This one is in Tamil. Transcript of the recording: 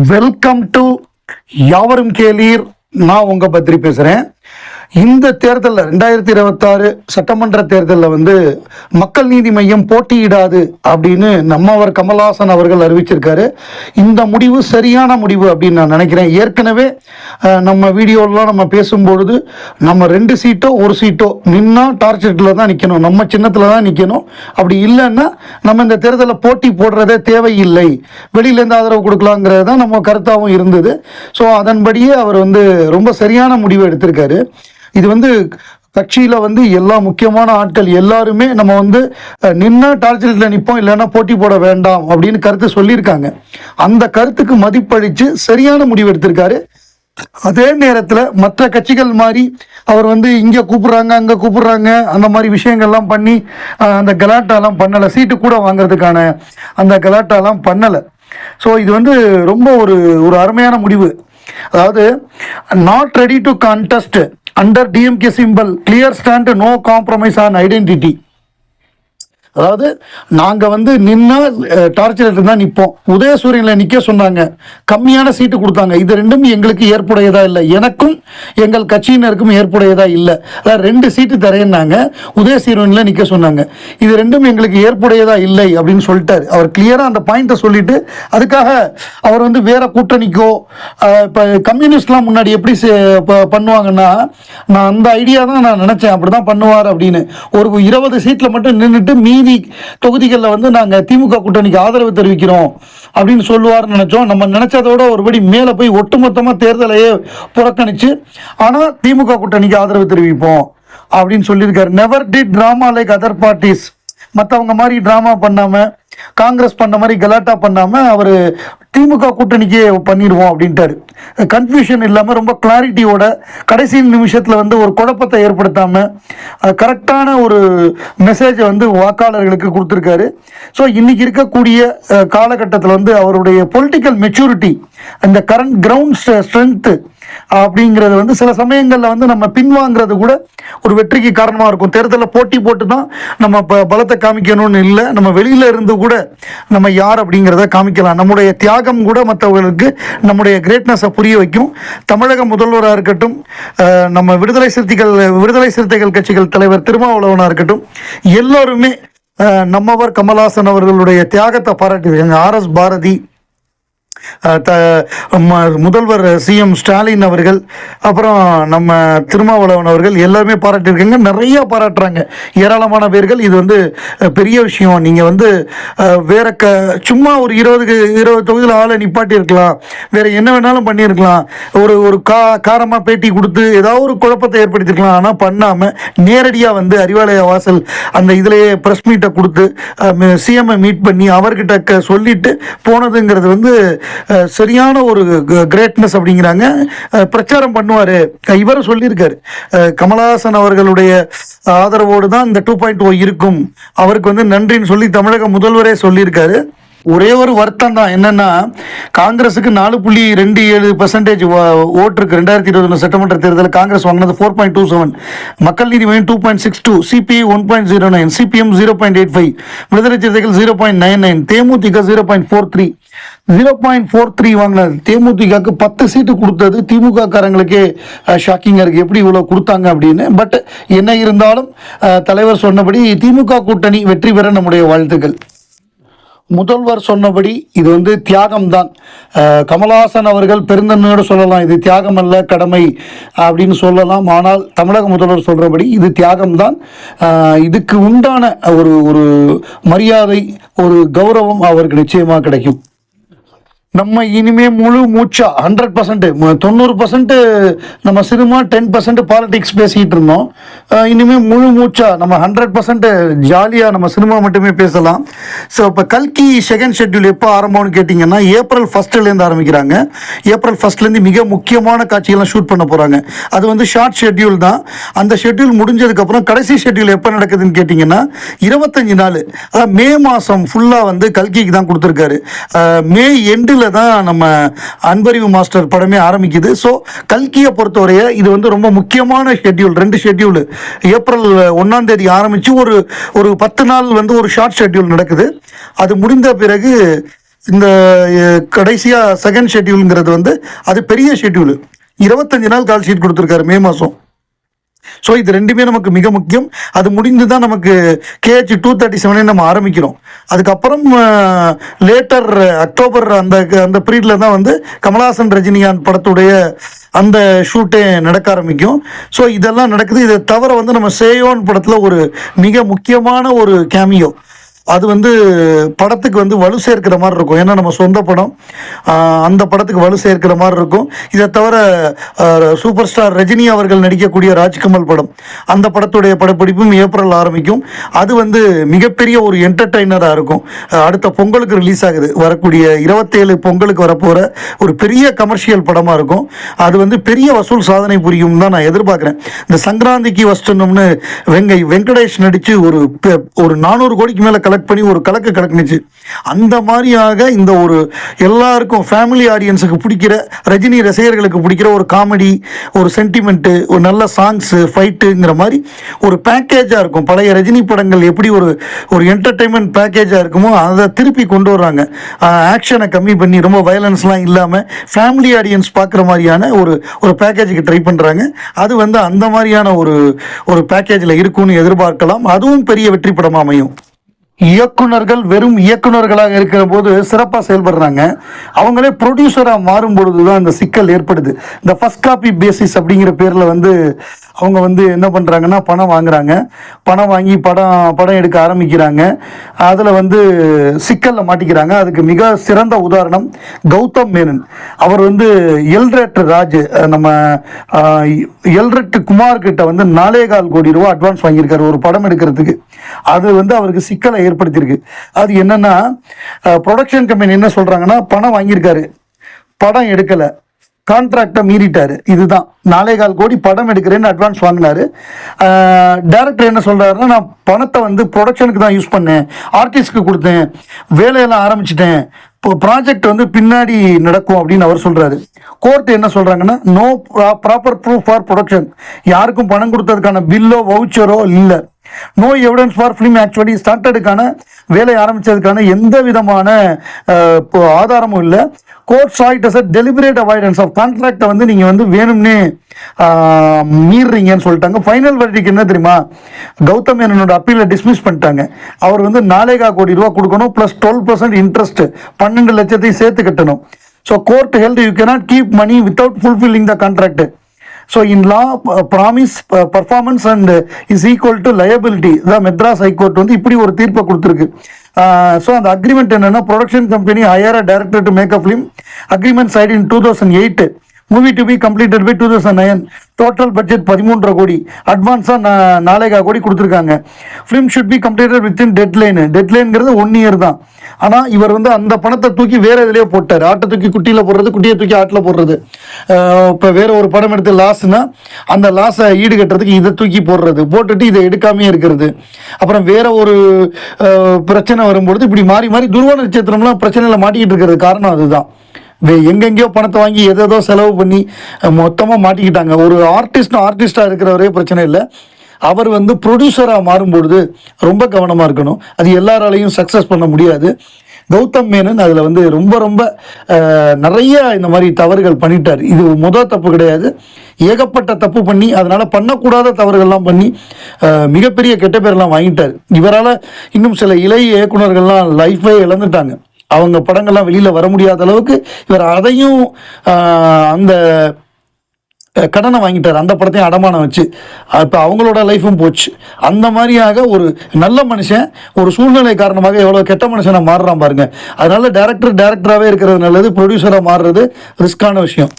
வெல்கம் டு யாவரும் கேளீர். நான் உங்க பத்ரி பேசுறேன். இந்த தேர்தலில் 2026 சட்டமன்ற தேர்தலில் மக்கள் நீதி மையம் போட்டியிடாது அப்படின்னு நம்மவர் கமல்ஹாசன் அவர்கள் அறிவிச்சிருக்காரு. இந்த முடிவு சரியான முடிவு அப்படின்னு நான் நினைக்கிறேன். ஏற்கனவே நம்ம வீடியோலாம் நம்ம பேசும்பொழுது நம்ம 2 சீட்டோ 1 சீட்டோ நின்னா டார்ச்செட்டில் தான் நிற்கணும், நம்ம சின்னத்தில் தான் நிற்கணும். அப்படி இல்லைன்னா நம்ம இந்த தேர்தலில் போட்டி போடுறதே தேவையில்லை, வெளியிலேருந்து ஆதரவு கொடுக்கலாங்கிறது தான் நம்ம கருத்தாகவும் இருந்தது. ஸோ அதன்படியே அவர் ரொம்ப சரியான முடிவு எடுத்திருக்காரு. இது கட்சியில் எல்லா முக்கியமான ஆட்கள் எல்லாருமே நம்ம நின்னா டார்ச்செட்டில் நிற்போம், இல்லைன்னா போட்டி போட வேண்டாம் அப்படின்னு கருத்து சொல்லியிருக்காங்க. அந்த கருத்துக்கு மதிப்பளித்து சரியான முடிவு எடுத்திருக்காரு. அதே நேரத்தில் மற்ற கட்சிகள் மாதிரி அவர் இங்கே கூப்பிட்றாங்க அங்கே கூப்பிட்றாங்க அந்த மாதிரி விஷயங்கள்லாம் பண்ணி அந்த கலாட்டாலாம் பண்ணலை, சீட்டு கூட வாங்கிறதுக்கான அந்த கலாட்டாலாம் பண்ணலை. ஸோ இது ரொம்ப ஒரு அருமையான முடிவு. அதாவது not ready to contest under DMK symbol, clear stand, no compromise on identity. அதாவது நாங்கள் நின்னா டார்ச்சர் தான் நிற்போம், உதயசூரியனில் நிற்க சொன்னாங்க, கம்மியான சீட்டு கொடுத்தாங்க. இது ரெண்டும் எங்களுக்கு ஏற்புடையதா இல்லை, எனக்கும் எங்கள் கட்சியினருக்கும் ஏற்புடையதா இல்லை. அதாவது 2 சீட்டு தரேன்னாங்க, உதயசூரியனில் நிற்க சொன்னாங்க, இது ரெண்டும் எங்களுக்கு ஏற்புடையதா இல்லை அப்படின்னு சொல்லிட்டாரு. அவர் கிளியராக அந்த பாயிண்ட்டை சொல்லிட்டு அதுக்காக அவர் வேற கூட்டணிக்கோ இப்போ கம்யூனிஸ்ட்லாம் முன்னாடி எப்படி பண்ணுவாங்கன்னா, நான் அந்த ஐடியா தான் நான் நினச்சேன், அப்படி தான் பண்ணுவார் அப்படின்னு. ஒரு 20 சீட்டில் மட்டும் நின்றுட்டு மீதி தொகுதிகளில் நாங்கள் திமுக கூட்டணிக்கு ஆதரவு தெரிவிக்கிறோம் அப்படின்னு சொல்லுவார்னு நினைச்சோம். நம்ம நினைச்சதோட ஒருபடி மேலே போய் ஒட்டுமொத்தமாக தேர்தலையே புறக்கணிச்சு ஆனால் திமுக கூட்டணிக்கு ஆதரவு தெரிவிப்போம் அப்படின்னு சொல்லியிருக்காரு. Never did drama like other parties. மற்றவங்க மாதிரி ட்ராமா பண்ணாமல், காங்கிரஸ் பண்ண மாதிரி கலாட்டா பண்ணாமல் அவர் திமுக கூட்டணிக்கே பண்ணிடுவோம் அப்படின்ட்டாரு. கன்ஃபியூஷன் இல்லாமல் ரொம்ப கிளாரிட்டியோட கடைசி நிமிஷத்தில் ஒரு குழப்பத்தை ஏற்படுத்தாமல் கரெக்டான ஒரு மெசேஜை வாக்காளர்களுக்கு கொடுத்துருக்காரு. ஸோ இன்றைக்கி இருக்கக்கூடிய காலகட்டத்தில் அவருடைய பொலிட்டிக்கல் மெச்சூரிட்டி, இந்த கரண்ட் கிரவுண்ட் ஸ்ட்ரென்த்து அப்படிங்கிறது சில சமயங்களில் நம்ம பின்வாங்கிறது கூட ஒரு வெற்றிக்கு காரணமாக இருக்கும். தேர்தலில் போட்டி போட்டு தான் நம்ம பலத்தை காமிக்கணும்னு இல்லை, நம்ம வெளியில் இருந்து கூட நம்ம யார் அப்படிங்கிறத காமிக்கலாம். நம்முடைய தியாகம் கூட மற்றவர்களுக்கு நம்முடைய கிரேட்னஸை புரிய வைக்கும். தமிழக முதல்வராக இருக்கட்டும், நம்ம விடுதலை சிறுத்தைகள் கட்சிகள் தலைவர் திருமாவளவனாக இருக்கட்டும், எல்லோருமே நம்மவர் கமல்ஹாசன் அவர்களுடைய தியாகத்தை பாராட்டியிருக்காங்க. RS பாரதி, முதல்வர் CM ஸ்டாலின் அவர்கள், அப்புறம் நம்ம திருமாவளவன் அவர்கள் எல்லாருமே பாராட்டியிருக்காங்க. நிறைய பாராட்டுறாங்க ஏராளமான பேர்கள். இது பெரிய விஷயம். நீங்கள் வேற சும்மா ஒரு 20 தொகுதியில் ஆளை நிப்பாட்டி இருக்கலாம், வேற என்ன வேணாலும் பண்ணியிருக்கலாம், ஒரு காரமாக பேட்டி கொடுத்து ஏதாவது ஒரு குழப்பத்தை ஏற்படுத்தியிருக்கலாம். ஆனால் பண்ணாமல் நேரடியாக அறிவாலய வாசல் அந்த இதிலேயே ப்ரெஸ் மீட்டை கொடுத்து CM மீட் பண்ணி அவர்கிட்ட சொல்லிட்டு போனதுங்கிறது சரியான ஒரு கிரேட்னஸ் அப்படிங்கிறாங்க. பிரச்சாரம் பண்ணுவார், இவரும் சொல்லியிருக்காரு, கமல்ஹாசன் அவர்களுடைய ஆதரவோடு தான் இந்த 2.0 இருக்கும், அவருக்கு நன்றின்னு சொல்லி தமிழக முதல்வரே சொல்லியிருக்காரு. ஒரே ஒரு வருத்தம் தான் என்னன்னா, காங்கிரஸுக்கு 4.27% ஓட்டு இருக்கு. 2021 சட்டமன்ற தேர்தலில் காங்கிரஸ் வாங்கினது 4.27, மக்கள் நீதி மையம் 2.62, CPI 1.09, CPM 0.85, விடுதலை சிறுத்தைகள் 0.99, தேமுதிக 0.43. 0.43 வாங்கினது தேமுதிகக்கு 10 சீட்டு கொடுத்தது திமுக காரங்களுக்கே ஷாக்கிங்காக இருக்குது, எப்படி இவ்வளோ கொடுத்தாங்க அப்படின்னு. பட் என்ன இருந்தாலும் தலைவர் சொன்னபடி திமுக கூட்டணி வெற்றி பெற நம்முடைய வாழ்த்துக்கள். முதல்வர் சொன்னபடி இது தியாகம்தான். கமல்ஹாசன் அவர்கள் பெருந்தன்மையோடு சொல்லலாம், இது தியாகம் அல்ல கடமை அப்படின்னு சொல்லலாம். ஆனால் தமிழக முதல்வர் சொல்கிறபடி இது தியாகம்தான். இதுக்கு உண்டான ஒரு மரியாதை, ஒரு கௌரவம் அவருக்கு நிச்சயமாக கிடைக்கும். நம்ம இனிமே முழு மூச்சா 100%, 90% நம்ம சினிமா, 10% பாலிடிக்ஸ் பேசிக்கிட்டு இருந்தோம். இனிமேல் முழு மூச்சா நம்ம 100% ஜாலியாக நம்ம சினிமா மட்டுமே பேசலாம். ஸோ இப்போ கல்கி செகண்ட் ஷெட்யூல் எப்போ ஆரம்பம்னு கேட்டிங்கன்னா, ஏப்ரல் 1 ஆரம்பிக்கிறாங்க. ஏப்ரல் 1 மிக முக்கியமான காட்சிகள்லாம் ஷூட் பண்ண போகிறாங்க. அது ஷார்ட் ஷெட்யூல் தான். அந்த ஷெட்யூல் முடிஞ்சதுக்கப்புறம் கடைசி ஷெட்யூல் எப்போ நடக்குதுன்னு கேட்டிங்கன்னா 25 நாள், மே மாதம் ஃபுல்லாக கல்கிக்கு தான் கொடுத்துருக்காரு. மே எண்டில் தான் நம்ம அன்பறிவு மாஸ்டர் படமே ஆரம்பிக்குது. ஸோ கல்கியை பொறுத்தவரைய இது ரொம்ப முக்கியமான ஷெட்யூல். 2 ஷெட்யூல் ஏப்ரல் 1 ஆரம்பித்து ஒரு 10 நாள் ஒரு ஷார்ட் ஷெட்யூல் நடக்குது. அது முடிந்த பிறகு இந்த கடைசியாக செகண்ட் ஷெட்யூலுங்கிறது வந்து அது பெரிய ஷெட்யூலு. 25 நாள் கால் ஷீட் கொடுத்துருக்காரு மே மாதம். ஸோ இது ரெண்டுமே நமக்கு மிக முக்கியம். அது முடிந்து தான் நமக்கு KH 237 நம்ம ஆரம்பிக்கிறோம். அதுக்கப்புறம் லேட்டர் அக்டோபர் அந்த அந்த பீரியடில் தான் வந்து கமல்ஹாசன் ரஜினிகாந்த் படத்துடைய அந்த ஷூட்டே நடக்க ஆரம்பிக்கும். ஸோ இதெல்லாம் நடக்குது. இதை தவிர வந்து நம்ம சேயோன் படத்தில் ஒரு மிக முக்கியமான ஒரு கேமியோ, அது வந்து படத்துக்கு வந்து வலு சேர்க்கிற மாதிரி இருக்கும். ஏன்னா நம்ம சொந்த படம், அந்த படத்துக்கு வலு சேர்க்கிற மாதிரி இருக்கும். இதை தவிர சூப்பர் ஸ்டார் ரஜினி அவர்கள் நடிக்கக்கூடிய ராஜ்கமல் படம், அந்த படத்துடைய படப்பிடிப்பும் ஏப்ரல் ஆரம்பிக்கும். அது வந்து மிகப்பெரிய ஒரு என்டர்டெய்னராக இருக்கும். அடுத்த பொங்கலுக்கு ரிலீஸ் ஆகுது, வரக்கூடிய 27 பொங்கலுக்கு வரப்போகிற ஒரு பெரிய கமர்ஷியல் படமாக இருக்கும். அது வந்து பெரிய வசூல் சாதனை புரியும் தான் நான் எதிர்பார்க்குறேன். இந்த சங்கராந்திக்கு வஸ்டணும்னு வெங்கடேஷ் நடித்து ஒரு 400 கோடிக்கு மேலே பண்ணி ஒரு கலக்குனுச்சு. அந்த மாதிரியாக இந்த ஒரு எல்லாருக்கும் ஃபேமிலி ஆடியன்ஸுக்கு பிடிக்கிற, ரஜினி ரசிகர்களுக்கு பிடிக்கிற ஒரு காமெடி, ஒரு சென்டிமெண்ட்டு, ஒரு நல்ல சாங்ஸு, ஃபைட்டுங்கிற மாதிரி ஒரு பேக்கேஜாக இருக்கும். பழைய ரஜினி படங்கள் எப்படி ஒரு என்டர்டெயின்மெண்ட் பேக்கேஜாக இருக்குமோ அதை திருப்பி கொண்டு வர்றாங்க. ஆக்ஷனை கம்மி பண்ணி ரொம்ப வயலன்ஸ்லாம் இல்லாமல் ஃபேமிலி ஆடியன்ஸ் பார்க்குற மாதிரியான ஒரு பேக்கேஜுக்கு ட்ரை பண்ணுறாங்க. அது வந்து அந்த மாதிரியான ஒரு பேக்கேஜில் இருக்குன்னு எதிர்பார்க்கலாம். அதுவும் பெரிய வெற்றி படமாக அமையும். இயக்குனர்கள் வெறும் இயக்குனர்களாக இருக்கிற போது சிறப்பாக செயல்படுறாங்க. அவங்களே ப்ரொடியூசராக மாறும் பொழுது தான் இந்த சிக்கல் ஏற்படுது. இந்த ஃபர்ஸ்ட் காப்பி பேசிஸ் அப்படிங்கிற பேரில் வந்து அவங்க வந்து என்ன பண்ணுறாங்கன்னா பணம் வாங்குறாங்க. பணம் வாங்கி படம் எடுக்க ஆரம்பிக்கிறாங்க. அதில் வந்து சிக்கலில் மாட்டிக்கிறாங்க. அதுக்கு மிக சிறந்த உதாரணம் கௌதம் மேனன். அவர் வந்து எல்ரட் ராஜ், நம்ம எல்ரட் குமார்கிட்ட வந்து 4.25 கோடி ரூபா அட்வான்ஸ் வாங்கியிருக்காரு ஒரு படம் எடுக்கிறதுக்கு. அது வந்து அவருக்கு சிக்கலை ஏற்படுத்தியிருக்கு. அது என்னன்னா, ப்ரொடக்ஷன் கம்பெனி என்ன சொல்கிறாங்கன்னா, பணம் வாங்கியிருக்காரு, படம் எடுக்கலை, கான்ட்ராக்டை மீறிட்டாரு. இதுதான் 4.25 கோடி படம் எடுக்கிறேன்னு அட்வான்ஸ் வாங்கினாரு. டைரக்டர் என்ன சொல்கிறாருன்னா, நான் பணத்தை வந்து ப்ரொடக்ஷனுக்கு தான் யூஸ் பண்ணேன், ஆர்டிஸ்ட்க்கு கொடுத்தேன், வேலையெல்லாம் ஆரம்பிச்சிட்டேன், இப்போ ப்ராஜெக்ட் வந்து பின்னாடி நடக்கும் அப்படின்னு அவர் சொல்கிறாரு. கோர்ட் என்ன சொல்கிறாங்கன்னா, no proper proof for production, யாருக்கும் பணம் கொடுத்ததுக்கான பில்லோ வவுச்சரோ இல்லை. No evidence for film actually ஸ்டார்டடுக்கான வேலை ஆரம்பித்ததுக்கான எந்த விதமான ஆதாரமும் இல்லை. Court saw it as a deliberate avoidance of கான்ட்ராக்டை வந்து நீங்கள் வந்து வேணும்னே மீறுறீங்கன்னு சொல்லிட்டாங்க. ஃபைனல் வெர்டிக்ட் என்ன தெரியுமா, கௌதம் மேனனோட அப்பீலை டிஸ்மிஸ் பண்ணிட்டாங்க. அவர் வந்து 4.25 கோடி ரூபா கொடுக்கணும், ப்ளஸ் 12% இன்ட்ரெஸ்ட், 12 லட்சத்தையும் சேர்த்து கட்டணும். So court held you cannot keep money without fulfilling the contract. So in law promise performance and is equal to liability தான் மெட்ராஸ் ஹைகோர்ட் வந்து இப்படி ஒரு தீர்ப்பை கொடுத்துருக்கு. ஸோ அந்த அக்ரிமெண்ட் என்னென்னா, production company hire a director to make a film, agreement signed in 2008, movie to be completed by 2009, total budget 13.5 crore, அட்வான்ஸாக 4.25 கோடி கொடுத்துருக்காங்க. Film should be completed within டெட்லைனுங்கிறது 1 இயர் தான். ஆனால் இவர் வந்து அந்த பணத்தை தூக்கி வேறு இதிலே போட்டார். ஆட்டை தூக்கி குட்டியில் போடுறது, குட்டியை தூக்கி ஆட்டில் போடுறது. இப்போ வேறு ஒரு படம் எடுத்து லாஸ்னா அந்த லாஸை ஈடுகட்டுறதுக்கு இதை தூக்கி போட்டுட்டு இதை எடுக்காமே இருக்கிறது. அப்புறம் வேறு ஒரு பிரச்சனை வரும்பொழுது இப்படி மாறி மாறி துருவ நட்சத்திரம்லாம் பிரச்சனையில் மாட்டிக்கிட்டு இருக்கிறது காரணம் அதுதான். எங்கெங்கேயோ பணத்தை வாங்கி எதோ செலவு பண்ணி மொத்தமாக மாட்டிக்கிட்டாங்க. ஒரு ஆர்டிஸ்டாக இருக்கிறவரே பிரச்சனை இல்லை, அவர் வந்து ப்ரொடியூசராக மாறும்பொழுது ரொம்ப கவனமாக இருக்கணும். அது எல்லாராலையும் சக்ஸஸ் பண்ண முடியாது. கௌதம் மேனன் அதில் வந்து ரொம்ப நிறைய இந்த மாதிரி தவறுகள் பண்ணிட்டார். இது முதல் தப்பு கிடையாது, ஏகப்பட்ட தப்பு பண்ணி அதனால் பண்ணக்கூடாத தவறுகள்லாம் பண்ணி மிகப்பெரிய கெட்ட பேரெல்லாம் வாங்கிட்டார். இவரால் இன்னும் சில இளைய இயக்குநர்கள்லாம் லைஃபே இழந்துட்டாங்க. அவங்க படங்கள்லாம் வெளியில் வர முடியாத அளவுக்கு இவர் அதையும் அந்த கடனை வாங்கிட்டார், அந்த படத்தையும் அடமானம் வச்சு. இப்போ அவங்களோட லைஃபும் போச்சு. அந்த மாதிரியாக ஒரு நல்ல மனுஷன் ஒரு சூழ்நிலை காரணமாக எவ்வளோ கெட்ட மனுஷனை மாறுறான் பாருங்க. அதனால டேரக்டராகவே இருக்கிறது நல்லது, ப்ரொடியூசராக மாறுறது ரிஸ்கான விஷயம்.